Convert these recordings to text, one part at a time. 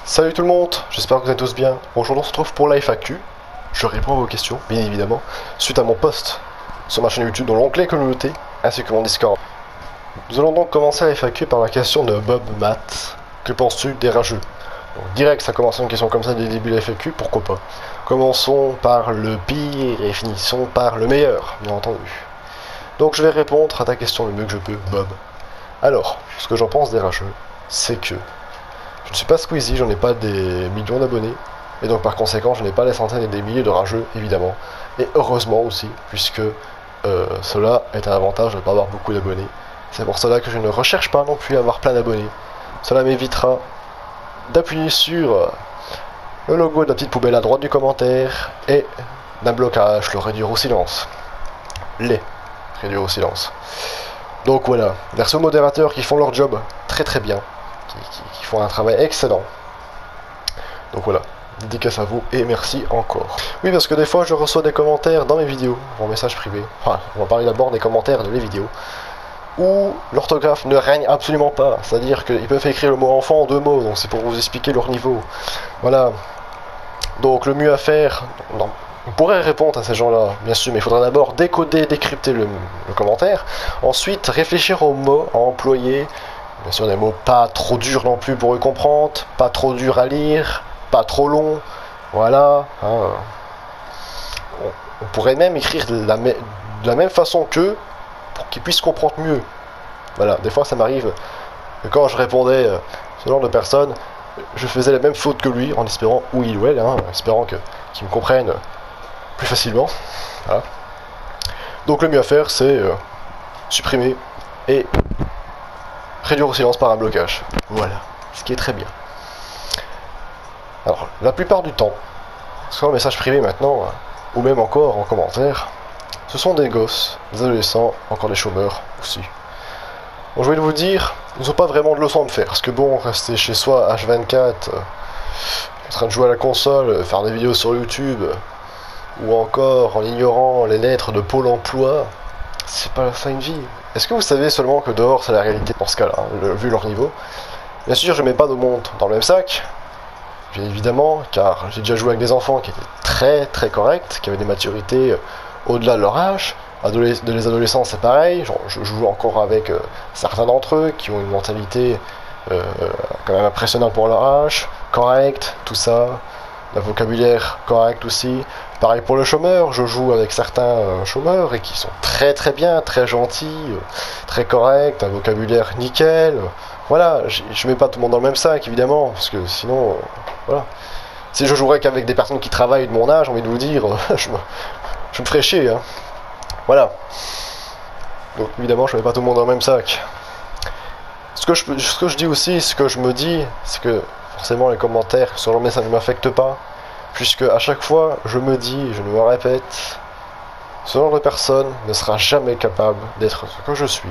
Salut tout le monde, j'espère que vous êtes tous bien. Aujourd'hui on se retrouve pour la FAQ. Je réponds à vos questions, bien évidemment, suite à mon post sur ma chaîne YouTube dans l'onglet communauté, ainsi que mon Discord. Nous allons donc commencer la FAQ par la question de Bob Matt. Que penses-tu des rageux? Donc, direct, ça commence une question comme ça dès le début de la FAQ, pourquoi pas. Commençons par le pire et finissons par le meilleur, bien entendu. Donc je vais répondre à ta question le mieux que je peux, Bob. Alors, ce que j'en pense des rageux, c'est que je ne suis pas Squeezie, j'en ai pas des millions d'abonnés, et donc par conséquent je n'ai pas des centaines et des milliers de rageux, évidemment. Et heureusement aussi, puisque cela est un avantage de ne pas avoir beaucoup d'abonnés. C'est pour cela que je ne recherche pas non plus à avoir plein d'abonnés. Cela m'évitera d'appuyer sur le logo de la petite poubelle à droite du commentaire, et d'un blocage, le réduire au silence. Les réduire au silence. Donc voilà, merci aux modérateurs qui font leur job très très bien. Qui font un travail excellent. Donc voilà, dédicace à vous et merci encore. Oui, parce que des fois je reçois des commentaires dans mes vidéos, en message privé. Enfin, on va parler d'abord des commentaires de mes vidéos, où l'orthographe ne règne absolument pas. C'est-à-dire qu'ils peuvent écrire le mot enfant en 2 mots, donc c'est pour vous expliquer leur niveau. Voilà. Donc le mieux à faire, non, on pourrait répondre à ces gens-là, bien sûr, mais il faudra d'abord décoder, décrypter le commentaire. Ensuite, réfléchir aux mots à employer. Bien sûr, des mots pas trop durs non plus pour eux comprendre, pas trop durs à lire, pas trop longs. Voilà. Hein. On pourrait même écrire de la même façon qu'eux pour qu'ils puissent comprendre mieux. Voilà, des fois ça m'arrive que quand je répondais ce genre de personnes, je faisais la même faute que lui en espérant, ou il ou elle, hein, en espérant qu'ils me comprennent plus facilement. Voilà. Donc le mieux à faire, c'est supprimer et réduire au silence par un blocage. Voilà, ce qui est très bien. Alors, la plupart du temps, soit en message privé maintenant, ou même encore en commentaire, ce sont des gosses, des adolescents, encore des chômeurs aussi. Donc je vais vous dire, ils n'ont pas vraiment de leçons à me faire, parce que bon, rester chez soi H24, en train de jouer à la console, faire des vidéos sur YouTube, ou encore en ignorant les lettres de Pôle emploi, c'est pas la fin de vie. Est-ce que vous savez seulement que dehors c'est la réalité dans ce cas-là, hein, vu leur niveau? Bien sûr, je mets pas de monde dans le même sac, bien évidemment, car j'ai déjà joué avec des enfants qui étaient très très corrects, qui avaient des maturités au-delà de leur âge. Les adolescents, c'est pareil, je joue encore avec certains d'entre eux qui ont une mentalité quand même impressionnante pour leur âge, correct, tout ça, le vocabulaire correct aussi. Pareil pour le chômeur, je joue avec certains chômeurs et qui sont très très bien, très gentils, très corrects, un vocabulaire nickel. Voilà, je mets pas tout le monde dans le même sac évidemment, parce que sinon, voilà. Si je jouerais qu'avec des personnes qui travaillent de mon âge, j'ai envie de vous dire, je me ferais chier. Hein. Voilà. Donc évidemment, je mets pas tout le monde dans le même sac. Ce que je dis aussi, ce que je me dis, c'est que forcément les commentaires sur le message ne m'affectent pas. Puisque à chaque fois, je me dis, je me répète, ce genre de personne ne sera jamais capable d'être ce que je suis,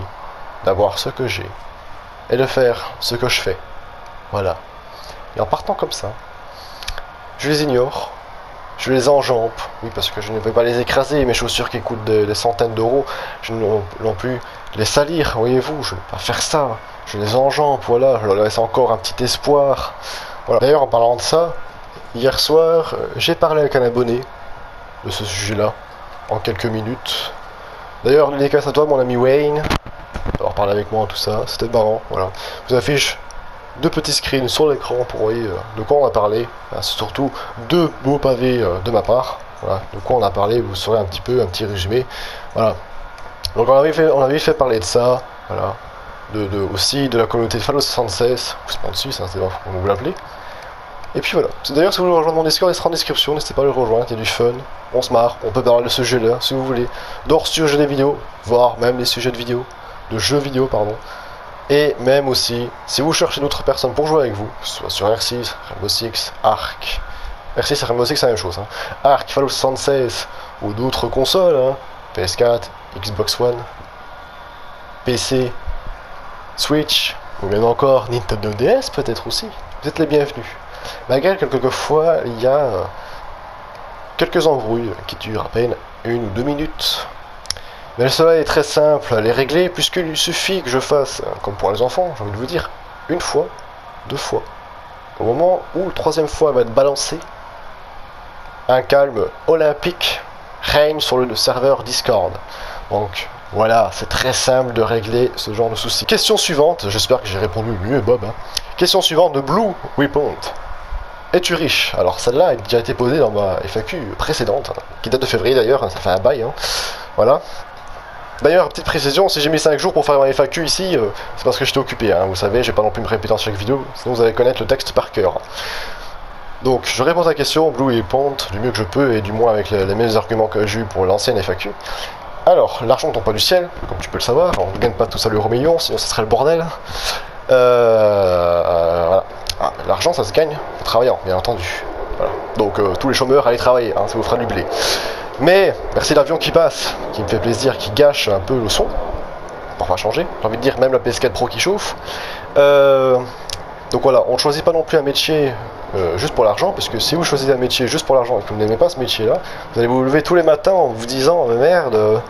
d'avoir ce que j'ai, et de faire ce que je fais. Voilà. Et en partant comme ça, je les ignore, je les enjambe, oui, parce que je ne vais pas les écraser, mes chaussures qui coûtent des centaines d'euros, je ne vais non plus les salir, voyez-vous, je ne vais pas faire ça, je les enjambe, voilà, je leur laisse encore un petit espoir. Voilà. D'ailleurs, en parlant de ça, hier soir, j'ai parlé avec un abonné de ce sujet-là, en quelques minutes. D'ailleurs, dédicace à toi, mon ami Wayne, d'avoir parlé avec moi, tout ça, c'était marrant, voilà. Je vous affiche 2 petits screens sur l'écran pour voir de quoi on a parlé. C'est surtout 2 beaux pavés de ma part. Voilà, de quoi on a parlé, vous saurez un petit résumé. Voilà. Donc on avait fait parler de ça, voilà. Aussi de la communauté de Fallout 76, ou Spawn6, hein, c'est comment vous l'appelez. Et puis voilà. D'ailleurs, si vous voulez rejoindre mon Discord, il sera en description, n'hésitez pas à le rejoindre, il y a du fun, on se marre, on peut parler de ce jeu-là, si vous voulez. D'hors sujets des vidéos, voire même les sujets de jeux vidéo, pardon. Et même aussi, si vous cherchez d'autres personnes pour jouer avec vous, que ce soit sur R6, Rainbow Six, Ark, R6 et Rainbow Six c'est la même chose, hein. Ark, Fallout 76, ou d'autres consoles, hein, PS4, Xbox One, PC, Switch, ou même encore Nintendo DS peut-être aussi, vous êtes les bienvenus. Malgré quelquefois, il y a quelques embrouilles qui durent à peine 1 ou 2 minutes. Mais cela est très simple à les régler, puisqu'il suffit que je fasse, comme pour les enfants, j'ai envie de vous dire, 1 fois, 2 fois, au moment où, troisième fois, elle va être balancée, un calme olympique règne sur le serveur Discord. Donc voilà, c'est très simple de régler ce genre de soucis. Question suivante, j'espère que j'ai répondu mieux Bob. Hein. Question suivante de Blue Weapon. Es-tu riche? Alors celle-là a déjà été posée dans ma FAQ précédente, hein, qui date de février d'ailleurs, hein, ça fait un bail. Hein. Voilà. D'ailleurs, petite précision, si j'ai mis 5 jours pour faire ma FAQ ici, c'est parce que j'étais occupé, hein, vous savez, j'ai pas non plus me répéter dans chaque vidéo, sinon vous allez connaître le texte par cœur. Donc, je réponds à ta question, Blue et Pont, du mieux que je peux, et du moins avec les mêmes arguments que j'ai eu pour l'ancienne FAQ. Alors, l'argent ne tombe pas du ciel, comme tu peux le savoir, on ne gagne pas tout ça l'euro million, sinon ce serait le bordel. Voilà. Ah, l'argent, ça se gagne en travaillant, bien entendu. Voilà. Donc, tous les chômeurs, allez travailler, hein, ça vous fera du blé. Mais, merci l'avion qui passe, qui me fait plaisir, qui gâche un peu le son. On va changer, j'ai envie de dire, même la PS4 Pro qui chauffe. Donc voilà, on ne choisit pas non plus un métier juste pour l'argent, parce que si vous choisissez un métier juste pour l'argent et que vous n'aimez pas ce métier-là, vous allez vous lever tous les matins en vous disant merde,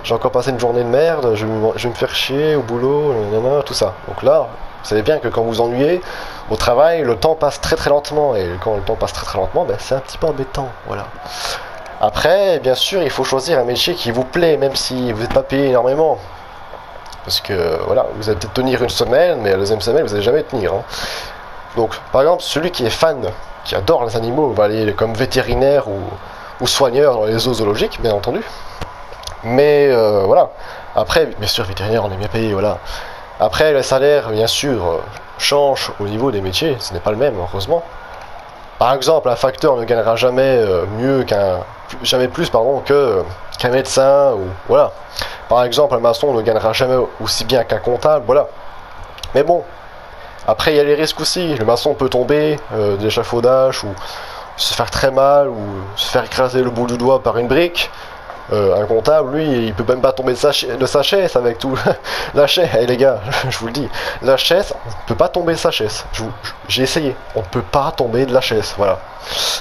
j'ai encore passé une journée de merde, je vais me faire chier au boulot, nanana, tout ça. Donc là, vous savez bien que quand vous ennuyez au travail, le temps passe très très lentement, et quand le temps passe très très lentement, ben, c'est un petit peu embêtant, voilà. Après, bien sûr, il faut choisir un métier qui vous plaît, même si vous n'êtes pas payé énormément. Parce que, voilà, vous allez peut-être tenir une semaine, mais la deuxième semaine, vous n'allez jamais tenir. Hein. Donc, par exemple, celui qui est fan, qui adore les animaux, va aller comme vétérinaire ou soigneur dans les zoos zoologiques, bien entendu. Mais, voilà. Après, bien sûr, vétérinaire, on est bien payé, voilà. Après, le salaire, bien sûr, change au niveau des métiers. Ce n'est pas le même, heureusement. Par exemple, un facteur ne gagnera jamais mieux jamais plus qu'un médecin ou voilà. Par exemple, un maçon ne gagnera jamais aussi bien qu'un comptable, voilà. Mais bon, après il y a les risques aussi. Le maçon peut tomber d'échafaudage ou se faire très mal ou se faire écraser le bout du doigt par une brique. Un comptable, lui, il peut même pas tomber de sa chaise avec tout. La chaise, hey, les gars, je vous le dis, la chaise, on ne peut pas tomber de sa chaise. J'ai essayé, on ne peut pas tomber de la chaise, voilà.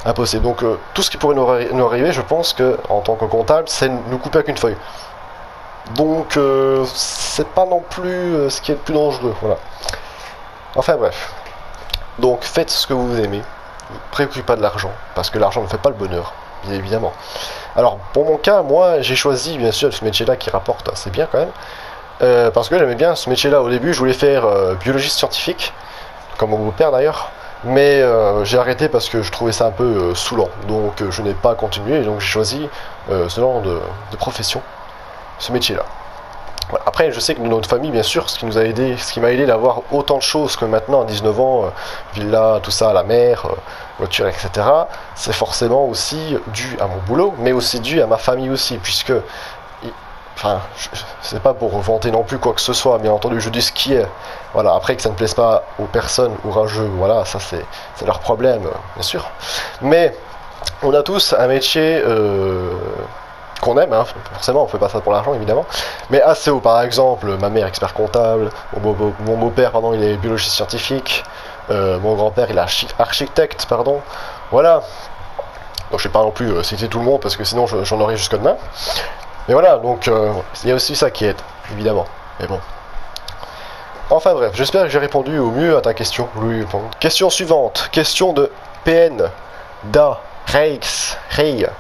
Impossible. Donc, tout ce qui pourrait nous arriver, je pense que en tant que comptable, c'est nous couper avec une feuille. Donc, c'est pas non plus ce qui est le plus dangereux, voilà. Enfin, bref. Donc, faites ce que vous aimez. Ne vous préoccupez pas de l'argent, parce que l'argent ne fait pas le bonheur, bien évidemment. Alors, pour mon cas, moi, j'ai choisi, bien sûr, ce métier-là qui rapporte assez bien, quand même. Parce que j'aimais bien ce métier-là. Au début, je voulais faire biologiste scientifique, comme mon beau-père, d'ailleurs. Mais j'ai arrêté parce que je trouvais ça un peu saoulant. Donc, je n'ai pas continué. Et donc, j'ai choisi ce genre de profession, ce métier-là. Voilà. Après, je sais que notre famille, bien sûr, ce qui m'a aidé d'avoir autant de choses que maintenant, à 19 ans, villa, tout ça, la mer, voiture, etc., c'est forcément aussi dû à mon boulot, mais aussi dû à ma famille aussi, puisque, enfin, c'est pas pour vanter non plus quoi que ce soit, bien entendu, je dis ce qui est. Voilà, après que ça ne plaise pas aux personnes orageux, voilà, ça c'est leur problème, bien sûr. Mais on a tous un métier qu'on aime, hein, forcément, on fait pas ça pour l'argent évidemment, mais assez haut. Par exemple, ma mère expert comptable, mon beau-père, pardon, il est biologiste scientifique, mon grand-père il est architecte, pardon, voilà. Donc je vais pas non plus citer tout le monde parce que sinon j'en aurai jusque demain. Mais voilà, donc il y a aussi ça qui aide, évidemment. Mais bon. Enfin bref, j'espère que j'ai répondu au mieux à ta question. Question suivante, question de PN Da Ray,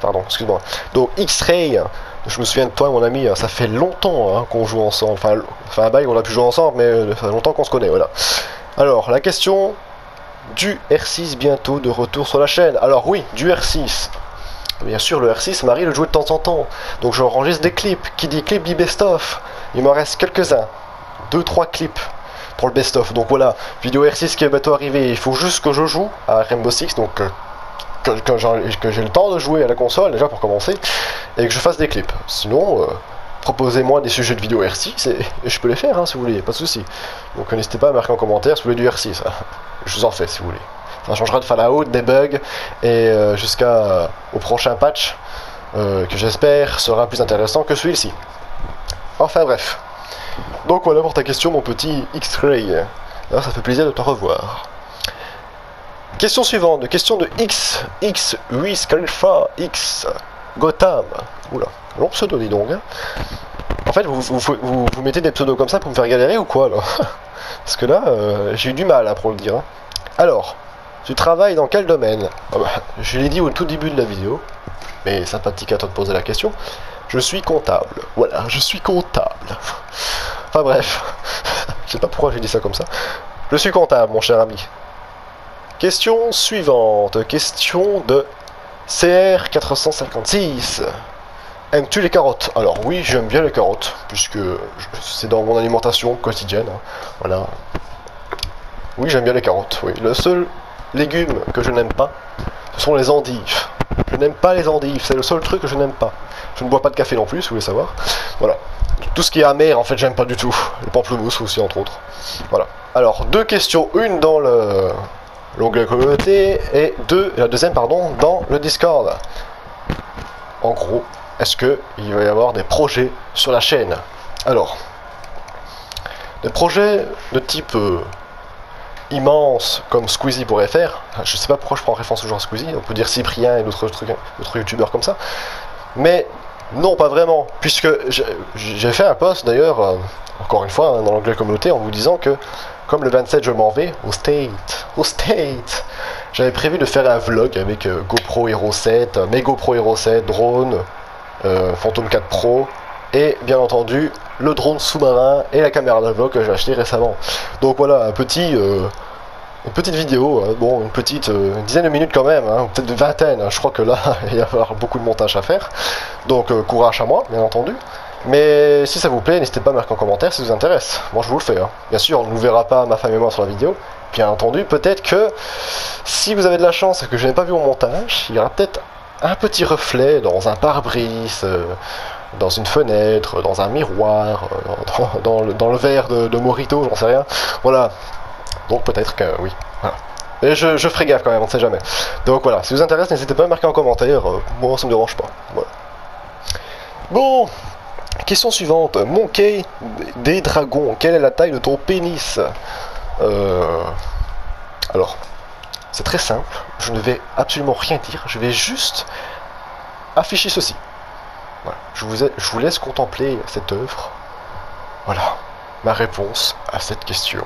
pardon, excuse-moi. Donc X-Ray, je me souviens de toi mon ami, ça fait longtemps hein, qu'on joue ensemble, enfin un bail on a pu jouer ensemble, mais ça fait longtemps qu'on se connaît, voilà. Alors, la question du R6 bientôt de retour sur la chaîne. Alors oui, du R6. Bien sûr, le R6 m'arrive de jouer de temps en temps. Donc j'enregistre des clips. Qui dit clip dit best-of. Il m'en reste quelques-uns. 2-3 clips pour le best-of. Donc voilà, vidéo R6 qui est bientôt arrivée. Il faut juste que je joue à Rainbow Six. Donc que j'ai le temps de jouer à la console déjà pour commencer. Et que je fasse des clips. Sinon, proposez-moi des sujets de vidéo R6 et je peux les faire hein, si vous voulez, pas de soucis. Donc n'hésitez pas à marquer en commentaire si vous voulez du R6. Je vous en fais si vous voulez. Ça changera de Fallout, des bugs et jusqu'au prochain patch que j'espère sera plus intéressant que celui-ci. Enfin bref. Donc voilà pour ta question mon petit X-Ray. Alors ça fait plaisir de te revoir. Question suivante, question de X, Wiz Khalifa, X, Gotham. Oula, long pseudo dis donc. Hein. En fait, vous mettez des pseudos comme ça pour me faire galérer ou quoi là? Parce que là, j'ai eu du mal hein, pour le dire. Hein. Alors, Tu travailles dans quel domaine? Ah bah, je l'ai dit au tout début de la vidéo, mais sympathique à toi de poser la question. Je suis comptable. Voilà, je suis comptable. Enfin bref, je sais pas pourquoi j'ai dit ça comme ça. Je suis comptable, mon cher ami. Question suivante. Question de CR456. Aimes-tu les carottes? Alors oui, j'aime bien les carottes, puisque c'est dans mon alimentation quotidienne. Hein. Voilà. Oui, j'aime bien les carottes, oui. Le seul légume que je n'aime pas, ce sont les endives. Je n'aime pas les endives, c'est le seul truc que je n'aime pas. Je ne bois pas de café non plus, si vous voulez savoir. Voilà. Tout ce qui est amer, en fait, j'aime pas du tout. Les pamplemousses aussi, entre autres. Voilà. Alors, deux questions. Une dans l'onglet communauté et la deuxième, pardon, dans le Discord. En gros, est-ce qu'il va y avoir des projets sur la chaîne? Alors, des projets de type immense comme Squeezie pourrait faire. Je sais pas pourquoi je prends référence toujours à Squeezie. On peut dire Cyprien et d'autres youtubeurs comme ça. Mais non, pas vraiment, puisque j'ai fait un post d'ailleurs, encore une fois, hein, dans l'onglet communauté, en vous disant que, comme le 27 je m'en vais, au State, j'avais prévu de faire un vlog avec GoPro Hero 7, mes GoPro Hero 7, drone, Phantom 4 Pro, et bien entendu, le drone sous-marin et la caméra de vlog que j'ai acheté récemment. Donc voilà, une petite vidéo, bon, une petite dizaine de minutes quand même, hein, peut-être de vingtaine, hein, je crois que là, il va y avoir beaucoup de montage à faire, donc courage à moi, bien entendu. Mais si ça vous plaît, n'hésitez pas à marquer en commentaire si ça vous intéresse. Moi je vous le fais, hein. Bien sûr, on ne nous verra pas, ma femme et moi, sur la vidéo. Bien entendu, peut-être que, si vous avez de la chance et que je n'ai pas vu mon montage, il y aura peut-être un petit reflet dans un pare-brise, dans une fenêtre, dans un miroir, dans le verre de Morito, j'en sais rien. Voilà. Donc peut-être que oui. Voilà. Et je ferai gaffe quand même, on ne sait jamais. Donc voilà, si vous intéresse, n'hésitez pas à marquer en commentaire. Moi, ça me dérange pas. Voilà. Bon, question suivante. Monkey des dragons, quelle est la taille de ton pénis? Alors, c'est très simple. Je ne vais absolument rien dire. Je vais juste afficher ceci. Voilà. Je vous laisse contempler cette œuvre. Voilà ma réponse à cette question.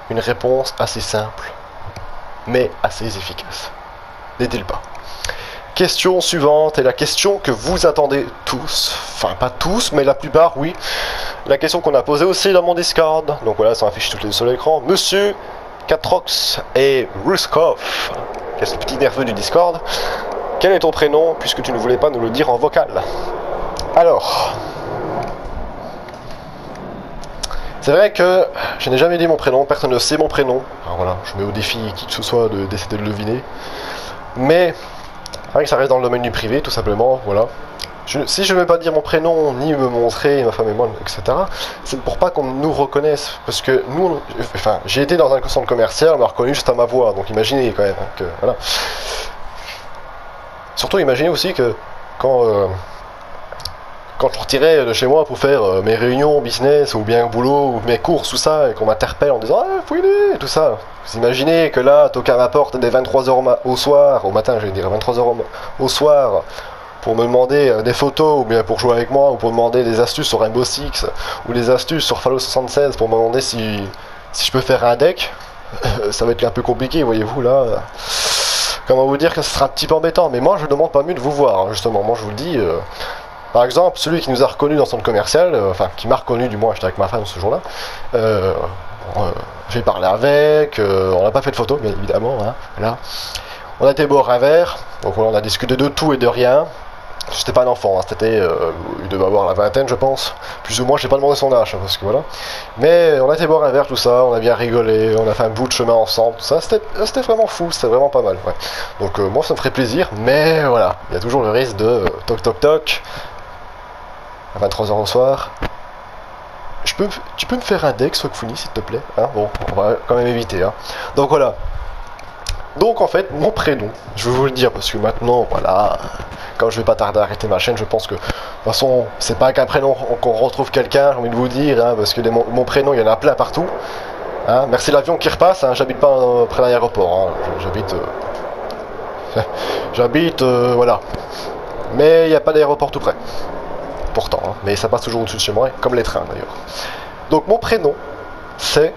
Une réponse assez simple, mais assez efficace. N'est-il pas? Question suivante, et la question que vous attendez tous, enfin pas tous, mais la plupart, oui. La question qu'on a posée aussi dans mon Discord, donc voilà, ça affiche toutes les deux sur l'écran. Monsieur Catrox et Ruskov, qui est ce petit nerveux du Discord, quel est ton prénom, puisque tu ne voulais pas nous le dire en vocal? Alors... c'est vrai que je n'ai jamais dit mon prénom, personne ne sait mon prénom. Alors voilà, je mets au défi qui que ce soit d'essayer de le deviner. Mais, c'est vrai que ça reste dans le domaine du privé, tout simplement, voilà. Si je ne vais pas dire mon prénom, ni me montrer, ma femme et moi, etc., c'est pour pas qu'on nous reconnaisse. Parce que nous, enfin, j'ai été dans un centre commercial, on m'a reconnu juste à ma voix, donc imaginez quand même, hein, que, voilà. Surtout imaginez aussi que quand je retirais de chez moi pour faire mes réunions business ou bien au boulot ou mes courses, tout ça, et qu'on m'interpelle en disant ah, fouillez, tout ça. Vous imaginez que là, toquer à ma porte dès 23h au soir, au matin, je vais dire 23h au soir, pour me demander des photos ou bien pour jouer avec moi ou pour me demander des astuces sur Rainbow Six ou des astuces sur Fallout 76 pour me demander si je peux faire un deck, ça va être un peu compliqué, voyez-vous là. Comment vous dire que ce sera un petit peu embêtant, mais moi je demande pas mieux de vous voir, hein, justement, moi je vous le dis. Par exemple, celui qui nous a reconnu dans son commercial, enfin qui m'a reconnu du moins, j'étais avec ma femme ce jour-là, j'ai parlé avec, on n'a pas fait de photo bien évidemment, hein, là. On a été boire un verre, donc on a discuté de tout et de rien. C'était pas un enfant, hein, c'était, il devait avoir la vingtaine je pense, plus ou moins, j'ai pas demandé son âge, hein, parce que voilà. Mais on a été boire un verre, tout ça, on a bien rigolé, on a fait un bout de chemin ensemble, tout ça, c'était vraiment fou, c'était vraiment pas mal, ouais. Donc moi ça me ferait plaisir, mais voilà, il y a toujours le risque de toc toc toc, à 23h au soir. Tu peux me faire un deck, Swagfuni, s'il te plaît, hein. Bon, on va quand même éviter, hein. Donc voilà. Donc en fait, mon prénom, je vais vous le dire, parce que maintenant, voilà, quand je vais pas tarder à arrêter ma chaîne, je pense que, de toute façon, c'est pas qu'un prénom qu'on retrouve quelqu'un, j'ai envie de vous dire, hein, parce que mon prénom, il y en a plein partout. Hein. Merci l'avion qui repasse, hein, j'habite pas près de l'aéroport, hein. J'habite, voilà. Mais il n'y a pas d'aéroport tout près. Pourtant, hein, mais ça passe toujours au-dessus de chez moi, comme les trains d'ailleurs. Donc mon prénom, c'est